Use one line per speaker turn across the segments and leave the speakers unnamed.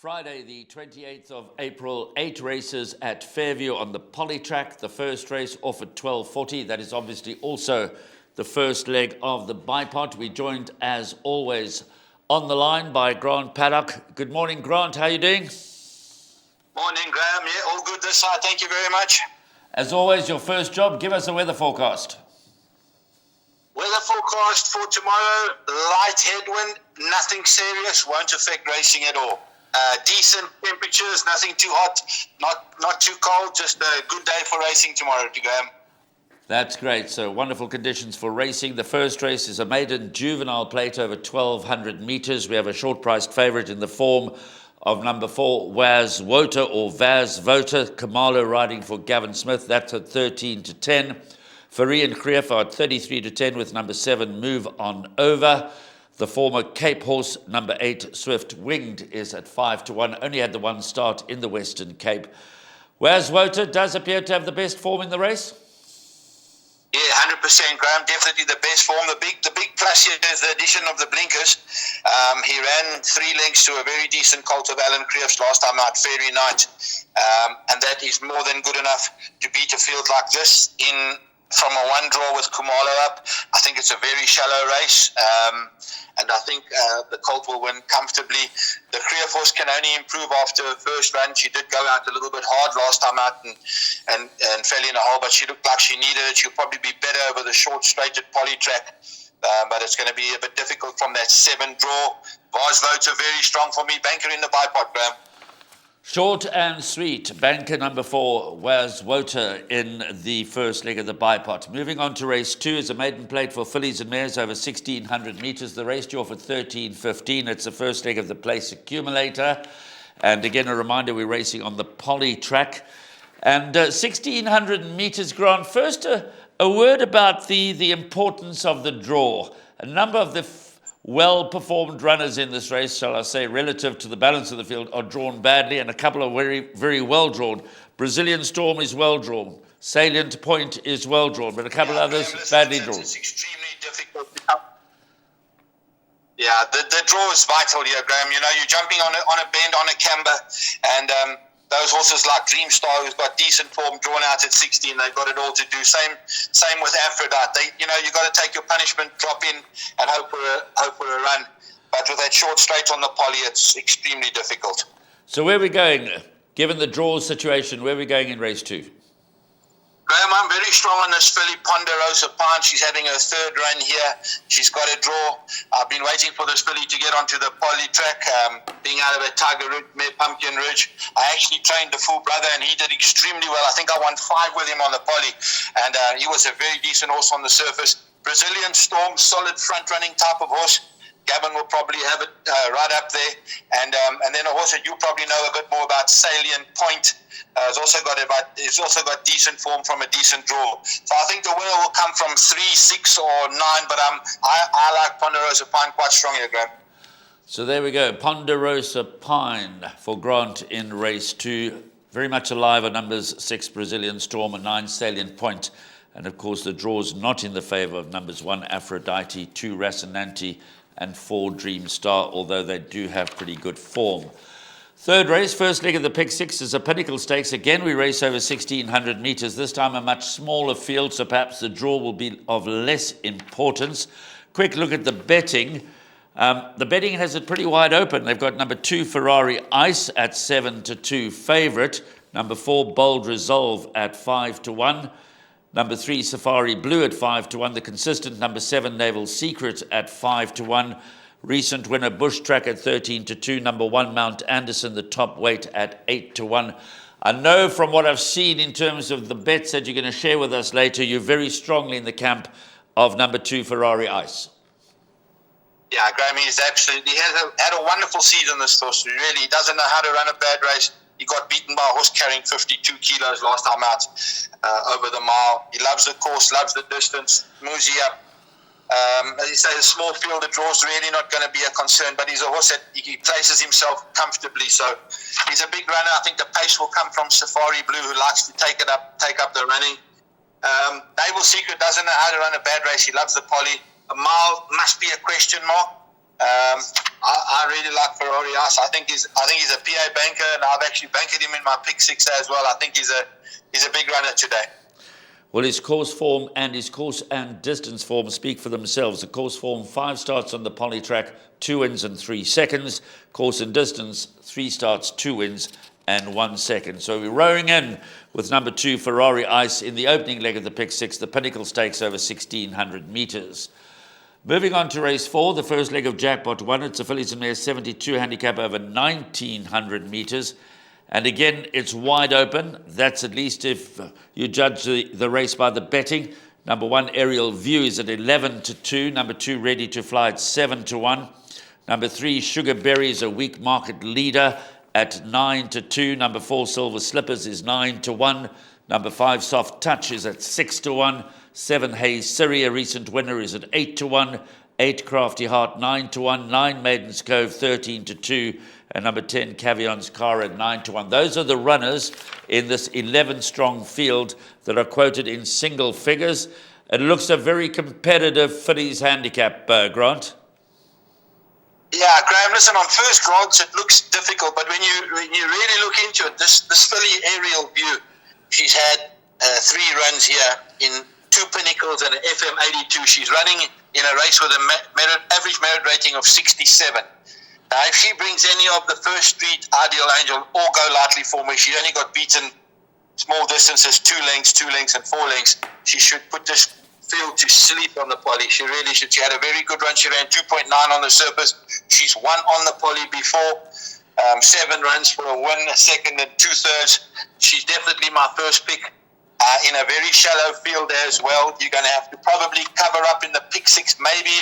Friday, the 28th of April, 8 races at Fairview on the poly track. The first race off at 12:40. That is obviously also the first leg of the bipod. We're joined, as always, on the line by Grant Paddock. Good morning, Grant. How are you doing?
Morning, Graham. Yeah, all good this side. Thank you very much.
As always, your first job, give us a weather forecast.
Weather forecast for tomorrow, light headwind, nothing serious, won't affect racing at all. Decent temperatures, nothing too hot, not too cold, just a good day for racing tomorrow, Graham.
That's great. So wonderful conditions for racing. The first race is a maiden juvenile plate over 1,200 meters. We have a short-priced favourite in the form of number 4, Waz Woter or Vaz Voter. Kamalo riding for Gavin Smith. That's at 13-10. Farie and Krief are at 33-10 with number 7, Move On Over. The former Cape horse, number 8, Swift Winged, is at 5-1. Only had the one start in the Western Cape. Waz Woter does appear to have the best form in the race.
Yeah, 100%, Graham. Definitely the best form. The big plus here is the addition of the blinkers. He ran 3 lengths to a very decent colt of Alan Krief's last time out, Fairy Night. And that is more than good enough to beat a field like this from a one draw with Kumalo up. I think it's a very shallow race. And I think the colt will win comfortably. The Krief horse can only improve after her first run. She did go out a little bit hard last time out and fell in a hole, but she looked like she needed it. She'll probably be better over the short, straighted poly track. But it's going to be a bit difficult from that 7 draw. Vaz Voter very strong for me. Banker in the bipod, Graham.
Short and sweet. Banker number 4, Waz Woter in the first leg of the bipod. Moving on to race 2 is a maiden plate for fillies and mares over 1,600 meters. The race due off at 13:15. It's the first leg of the place accumulator. And again, a reminder, we're racing on the poly track. And 1,600 meters, Grant. First, a word about the importance of the draw. A number of the well-performed runners in this race, shall I say, relative to the balance of the field, are drawn badly, and a couple are very, very well-drawn. Brazilian Storm is well-drawn. Salient Point is well-drawn, but a couple others badly drawn.
It's extremely difficult. Yeah, the draw is vital here, Graham. You know, you're jumping on a bend, on a camber, and those horses like Dreamstar, who's got decent form, drawn out at 16, they've got it all to do. Same with Aphrodite. You've got to take your punishment, drop in, and hope for a run. But with that short straight on the poly, it's extremely difficult.
So where are we going? Given the draw situation, where are we going in race 2?
Graham, I'm very strong on this filly, Ponderosa Pine. She's having her 3rd run here. She's got a draw. I've been waiting for this filly to get onto the poly track, being out of a Tiger Ridge, mare Pumpkin Ridge. I actually trained the full brother, and he did extremely well. I think I won 5 with him on the poly, and he was a very decent horse on the surface. Brazilian Storm, solid front-running type of horse. Gavin will probably have it right up there. And then a horse that you probably know a bit more about, Salient Point. It's also got decent form from a decent draw. So I think the winner will come from 3, 6, or 9. But I like Ponderosa Pine quite strongly, Graham.
So there we go. Ponderosa Pine for Grant in race 2. Very much alive are numbers 6, Brazilian Storm, and 9, Salient Point. And of course, the draw's not in the favour of numbers 1, Aphrodite, 2, Racinanti, and 4, Dreamstar, although they do have pretty good form. Third race, first leg of the Pick 6 is a Pinnacle Stakes. Again, we race over 1,600 metres. This time a much smaller field, so perhaps the draw will be of less importance. Quick look at the betting. The betting has it pretty wide open. They've got number 2, Ferrari Ice at 7-2 favourite. Number 4, Bold Resolve at 5-1. Number 3, Safari Blue at 5-1. The consistent number 7, Naval Secret at 5-1. Recent winner Bush Track at 13-2. Number 1, Mount Anderson, the top weight at 8-1. I know from what I've seen in terms of the bets that you're going to share with us later, you're very strongly in the camp of number 2, Ferrari Ice.
Yeah, Graham, he had a wonderful season, this horse. Really, he doesn't know how to run a bad race. He got beaten by a horse carrying 52 kilos last time out over the mile. He loves the course, loves the distance, moves up. As you say, the small field, the draw's really not going to be a concern, but he's a horse that he places himself comfortably. So he's a big runner. I think the pace will come from Safari Blue, who likes to take up the running. Naval Secret doesn't know how to run a bad race. He loves the poly. A mile must be a question mark. I really like Ferrari Ice. I think he's a PA banker, and I've actually banked him in my pick six as well. I think he's a big runner today.
Well, his course form and his course and distance form speak for themselves. The course form, 5 starts on the poly track, 2 wins and 3 seconds. Course and distance, 3 starts, 2 wins and 1 second. So we're rowing in with number 2, Ferrari Ice, in the opening leg of the pick 6, the Pinnacle Stakes over 1,600 metres. Moving on to race 4, the first leg of Jackpot 1. It's a fillies and mares 72 handicap over 1,900 metres. And again, it's wide open. That's at least if you judge the race by the betting. Number 1, Aerial View, is at 11-2. Number 2, Ready to Fly, at 7-1. Number 3, Sugar Berry is a weak market leader at 9-2. Number 4, Silver Slippers is 9-1. Number 5, Soft Touch is at 6-1. 7, Hayes Siri, a recent winner, is at 8-1. 8, Crafty Heart, 9-1. 9, Maiden's Cove, 13-2. And number 10, Cavion's Car at 9-1. Those are the runners in this 11-strong field that are quoted in single figures. It looks a very competitive fillies handicap, Grant.
Yeah, Graham, listen, on first glance it looks difficult, but when you really look into it, this filly Aerial View, she's had 3 runs here in 2 Pinnacles and an FM 82. She's running in a race with a average merit rating of 67. Now, if she brings any of the first street Ideal Angel or Go Lightly form, where she only got beaten small distances, 2 lengths and 4 lengths, she should put this field to sleep on the poly. She really should. She had a very good run. She ran 2.9 on the surface. She's won on the poly before. 7 runs for a win, a second and 2/3. She's definitely my first pick. In a very shallow field as well. You're going to have to probably cover up in the pick 6, maybe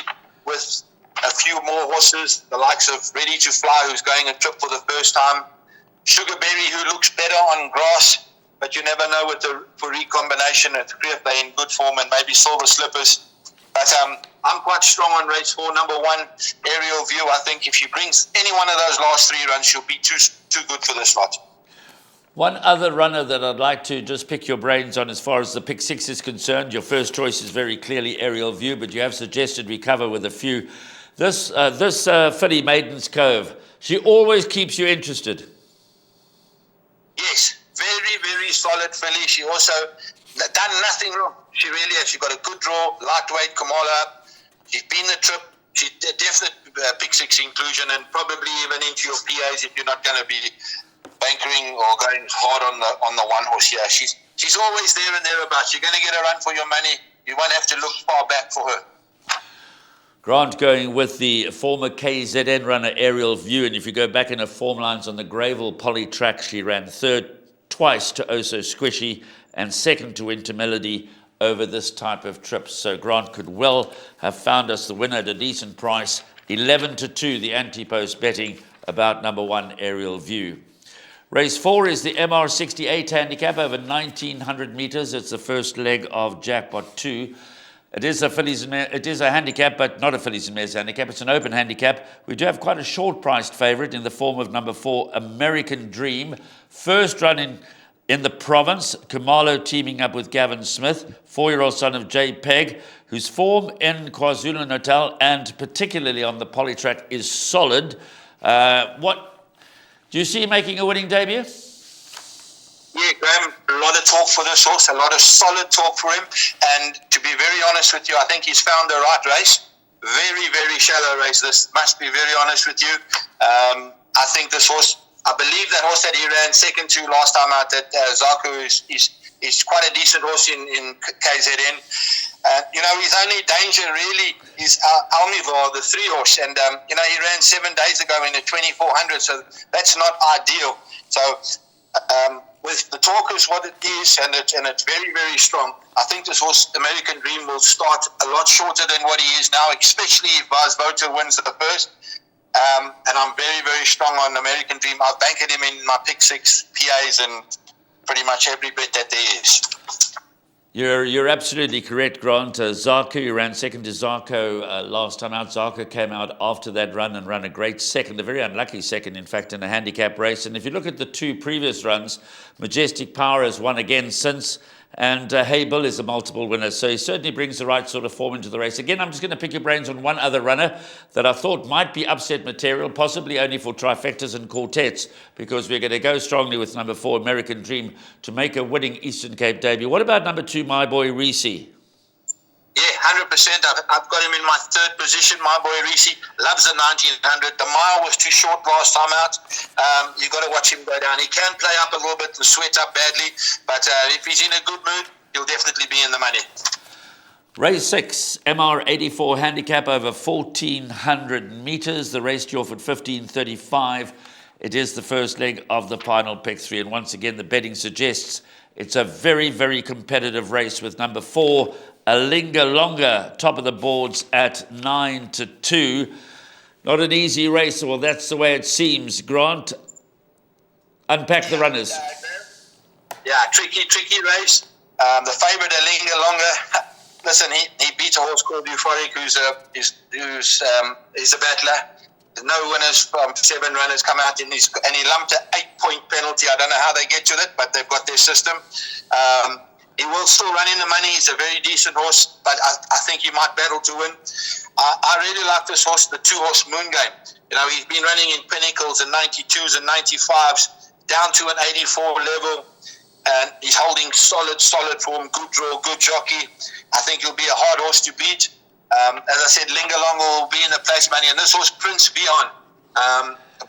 with a few more horses, the likes of Ready to Fly, who's going a trip for the first time. Sugar Berry, who looks better on grass, but you never know with the Fourie combination at Creef, they're in good form, and maybe Silver Slippers. But I'm quite strong on race 4. Number 1, Aerial View. I think if she brings any one of those last 3 runs, she'll be too good for this lot.
One other runner that I'd like to just pick your brains on as far as the pick 6 is concerned. Your first choice is very clearly Aerial View, but you have suggested we cover with a few. This filly, Maiden's Cove, she always keeps you interested.
Yes, very, very solid filly. She also done nothing wrong. She really has. She got a good draw, lightweight, Kamala. She's been the trip. She's a definite pick 6 inclusion, and probably even into your PAs if you're not going to be bankering or going hard on the one horse here. She's always there and thereabouts. You're going to get a run for your money. You won't have to look far back for her.
Grant going with the former KZN runner Aerial View, and if you go back in her form lines on the Greyville poly track, she ran 3rd twice to Oh So Squishy and 2nd to Winter Melody over this type of trip. So Grant could well have found us the winner at a decent price. 11-2, the anti-post betting about number 1 Aerial View. Race 4 is the MR68 handicap over 1,900 metres. It's the first leg of Jackpot 2. It is a handicap, but not a fillies and mares handicap. It's an open handicap. We do have quite a short-priced favourite in the form of number 4, American Dream. First run in the province. Kamalo teaming up with Gavin Smith, 4-year-old son of J. Peg, whose form in KwaZulu-Natal and particularly on the poly track is solid. What do you see him making a winning debut?
Yeah, Graham, a lot of talk for this horse, a lot of solid talk for him. And to be very honest with you, I think he's found the right race. Very, very shallow race, this, must be very honest with you. I think this horse, I believe that horse that he ran 2nd to last time out, that Zaku is quite a decent horse in KZN. His only danger really is Almivar, the 3 horse. And, he ran 7 days ago in the 2400, so that's not ideal. So, with the talk is what it is, and it's very, very strong. I think this horse, American Dream, will start a lot shorter than what he is now, especially if Vazvota wins the first. And I'm very, very strong on American Dream. I've banked him in my pick 6 PAs and pretty much every bet that there is.
You're absolutely correct, Grant. Zarko, you ran 2nd to Zarko last time out. Zarko came out after that run and ran a great 2nd, a very unlucky 2nd, in fact, in a handicap race. And if you look at the 2 previous runs, Majestic Power has won again since, And Hey Bill is a multiple winner, so he certainly brings the right sort of form into the race. Again, I'm just going to pick your brains on one other runner that I thought might be upset material, possibly only for trifectas and quartets, because we're going to go strongly with number 4, American Dream, to make a winning Eastern Cape debut. What about number 2, My Boy Reese?
Yeah, 100%. I've got him in my third position. My boy Reese loves the 1900. The mile was too short last time out. You got to watch him go down. He can play up a little bit and sweat up badly, but if he's in a good mood, he'll definitely be in the money.
Race 6, MR84 handicap over 1,400 meters. The race due off at 15:35. It is the first leg of the final pick 3, and once again, the betting suggests it's a very, very competitive race with number 4, Alinga Longa, top of the boards at 9-2. Not an easy race, well, that's the way it seems. Grant, unpack the runners.
Yeah, tricky race. The favourite Alinga Longa, listen, he beat a horse called Euphoric, who's a battler. There's no winners from 7 runners come out, and he lumped an 8-point penalty. I don't know how they get to it, but they've got their system. He will still run in the money. He's a very decent horse, but I think he might battle to win. I really like this horse, the 2-horse Moon Game. You know, he's been running in Pinnacles and 92s and 95s, down to an 84 level, and he's holding solid form, good draw, good jockey. I think he'll be a hard horse to beat. As I said, Lingalong will be in the place money, and this horse, Prince Vion,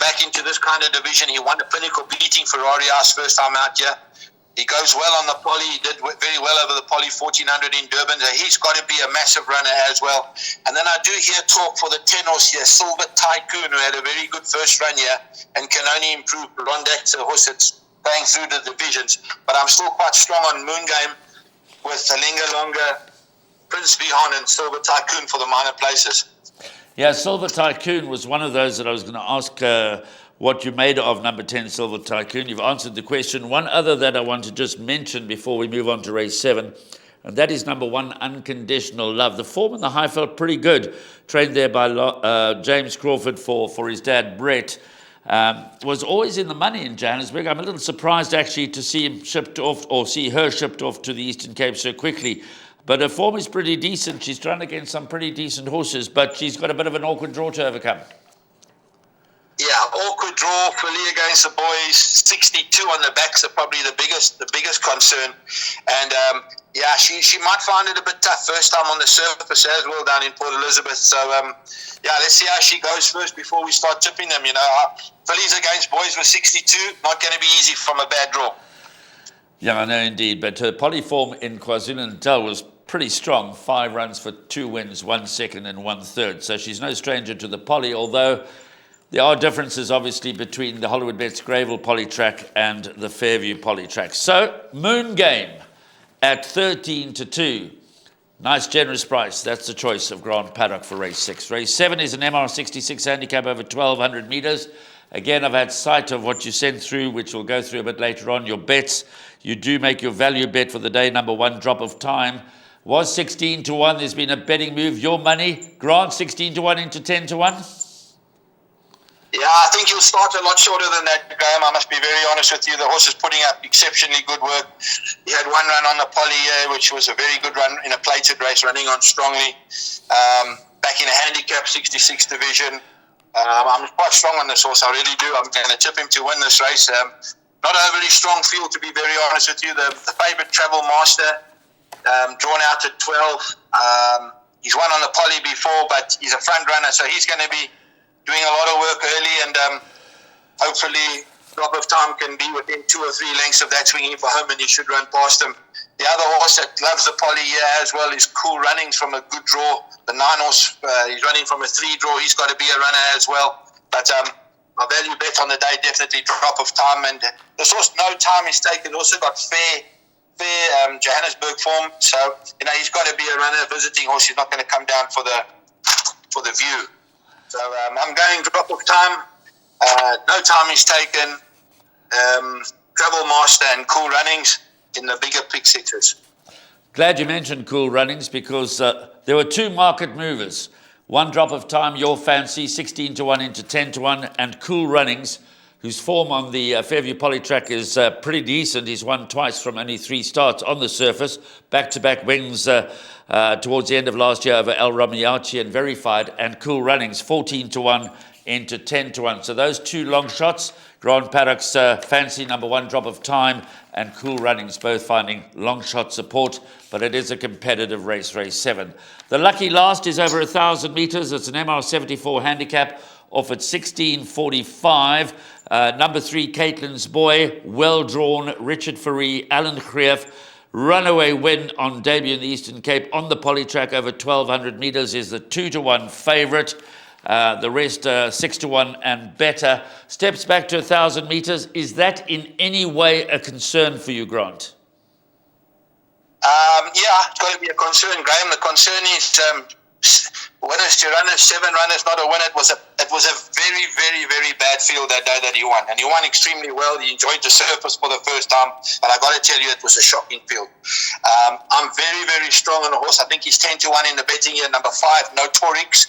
back into this kind of division. He won the Pinnacle beating Ferrari House first time out here. He goes well on the poly. He did very well over the poly 1400 in Durban. So he's got to be a massive runner as well. And then I do hear talk for the 10-horse here, Silver Tycoon, who had a very good first run here and can only improve. Rondak's a horse that's going through the divisions. But I'm still quite strong on Moon Game with Alinga Longa, Prince Vihan, and Silver Tycoon for the minor places.
Yeah, Silver Tycoon was one of those that I was going to ask what you made of number 10, Silver Tycoon. You've answered the question. One other that I want to just mention before we move on to race 7, and that is number 1, Unconditional Love. The form in the high felt pretty good. Trained there by James Crawford for his dad, Brett. Was always in the money in Johannesburg. I'm a little surprised actually to see him shipped off, or see her shipped off to the Eastern Cape so quickly. But her form is pretty decent. She's run against some pretty decent horses, but she's got a bit of an awkward draw to overcome.
Yeah, awkward draw, fully against the boys. 62 on the backs are probably the biggest concern. And yeah, she might find it a bit tough first time on the surface as well down in Port Elizabeth. So yeah, let's see how she goes first before we start tipping them. You know, fillies against boys with 62, not going to be easy from a bad draw.
Yeah, I know indeed. But her poly form in KwaZulu-Natal was pretty strong. 5 runs for 2 wins, 1 second and 1 third. So she's no stranger to the poly, although there are differences, obviously, between the Hollywoodbets Greyville poly track and the Fairview poly track. So, Moon Game at 13-2. Nice, generous price. That's the choice of Grant Paddock for race 6. Race 7 is an MR66 handicap over 1,200 meters. Again, I've had sight of what you sent through, which we'll go through a bit later on. Your bets, you do make your value bet for the day, number 1, Drop of Time. Was 16-1. There's been a betting move. Your money, Grant, 16-1 into 10-1.
Yeah, I think he'll start a lot shorter than that, Graham. I must be very honest with you. The horse is putting up exceptionally good work. He had 1 run on the poly here, which was a very good run in a plated race, running on strongly. Back in a handicap 66 division. I'm quite strong on this horse, I really do. I'm going to tip him to win this race. Not overly strong field, to be very honest with you. The favourite Travel Master, drawn out at 12. He's won on the poly before, but he's a front runner, so he's going to be doing a lot of work early, and hopefully Drop of Time can be within 2 or 3 lengths of that, swinging for home, and he should run past him. The other horse that loves the poly here as well is Cool Runnings from a good draw. The 9-horse, he's running from a 3 draw. He's got to be a runner as well. But my value bet on the day, definitely Drop of Time. And this horse, no time is taken. Also got fair Johannesburg form. So, you know, he's got to be a runner, visiting horse. He's not going to come down for the view. So I'm going Drop of Time. No time is taken. Travel Master and Cool Runnings in the bigger pick 6s.
Glad you mentioned Cool Runnings, because there were 2 market movers. 1 Drop of Time, your fancy, 16-1 into 10-1, and Cool Runnings, whose form on the Fairview Polytrack is pretty decent. He's won twice from only 3 starts on the surface. Back-to-back wins towards the end of last year over El Ramiachi and Verified, and Cool Runnings, 14-1 into 10-1. So those 2 long shots, Grant Paddock's fancy number 1 Drop of Time and Cool Runnings, both finding long shot support, but it is a competitive race, race 7. The lucky last is over 1,000 metres. It's an MR74 handicap off at 16.45. Number 3, Caitlin's Boy, well drawn, Richard Faree, Alan Greef. Runaway win on debut in the Eastern Cape on the Polytrack over 1,200 metres is the 2-1 favourite. The rest 6-1 and better. Steps back to 1,000 metres. Is that in any way a concern for you, Grant?
Yeah, it's got to be a concern, Graham. The concern is winners to runners, 7 runners, not a winner. It was a very, very, very bad field that day that he won. And he won extremely well. He enjoyed the surface for the first time. But I got to tell you, it was a shocking field. I'm very, very strong on the horse. I think he's 10-1 in the betting here. Number 5, Notorix.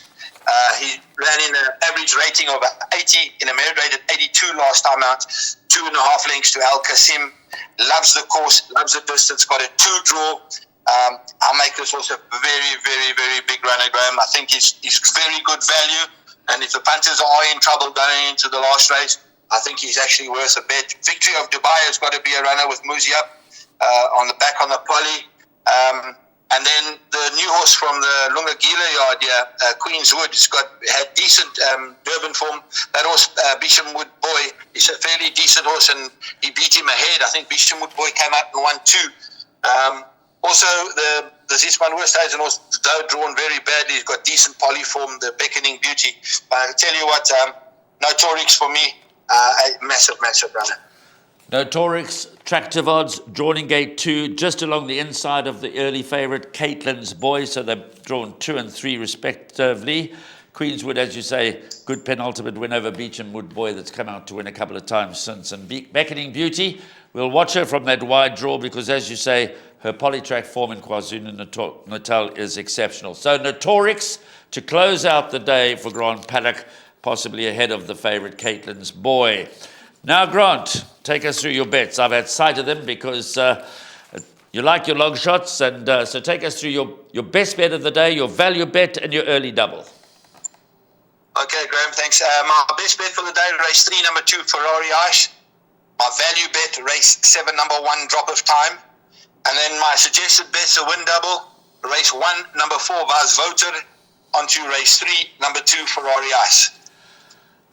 He ran in an average rating of 80, in a merit rated 82 last time out. 2.5 lengths to Al Qasim. Loves the course, loves the distance, got a 2 draw. I'll make this also a very, very, very big runner, Graham. I think he's very good value. And if the punters are in trouble going into the last race, I think he's actually worth a bet. Victory of Dubai has got to be a runner with Muzi up on the back on the poly. And then the new horse from the Lungagila yard here, Queenswood, had decent Durban form. That horse, Bishamwood Boy, is a fairly decent horse, and he beat him ahead. I think Bishamwood Boy came out and won 2. Also, the Zisman West is horse, though drawn very badly, he's got decent poly form, the Beckoning Beauty. But I'll tell you what, Notorix for me, a massive, massive runner.
Notorix, attractive odds, drawn in gate 2, just along the inside of the early favourite, Caitlin's Boy, so they've drawn 2 and 3 respectively. Queenswood, as you say, good penultimate win over Beecham Wood Boy that's come out to win a couple of times since. And Beckoning Beauty, we'll watch her from that wide draw because, as you say, her Polytrack form in KwaZulu-Natal is exceptional. So Notorix to close out the day for Grant Paddock, possibly ahead of the favourite Caitlin's Boy. Now, Grant, take us through your bets. I've had sight of them because you like your long shots, and so take us through your best bet of the day, your value bet, and your early double.
Okay, Graham, thanks. My best bet for the day, race 3, number 2, Ferrari Ice. My value bet, race 7, number 1, Drop of Time. And then my suggested bets, a win double, race 1, number 4, Vaz Voter, onto race 3, number 2, Ferrari Ice.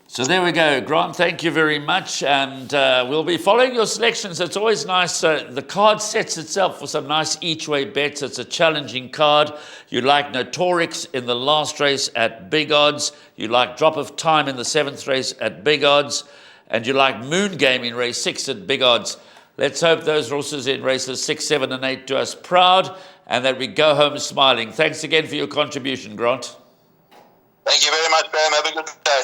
So there we go. Grant, thank you very much. And we'll be following your selections. It's always nice. The card sets itself for some nice each-way bets. It's a challenging card. You like Notorix in the last race at big odds. You like Drop of Time in the 7th race at big odds. And you like Moon Game in race 6 at big odds. Let's hope those horses in races 6, 7 and 8 do us proud and that we go home smiling. Thanks again for your contribution, Grant.
Thank you very much, Graham. Have a good day.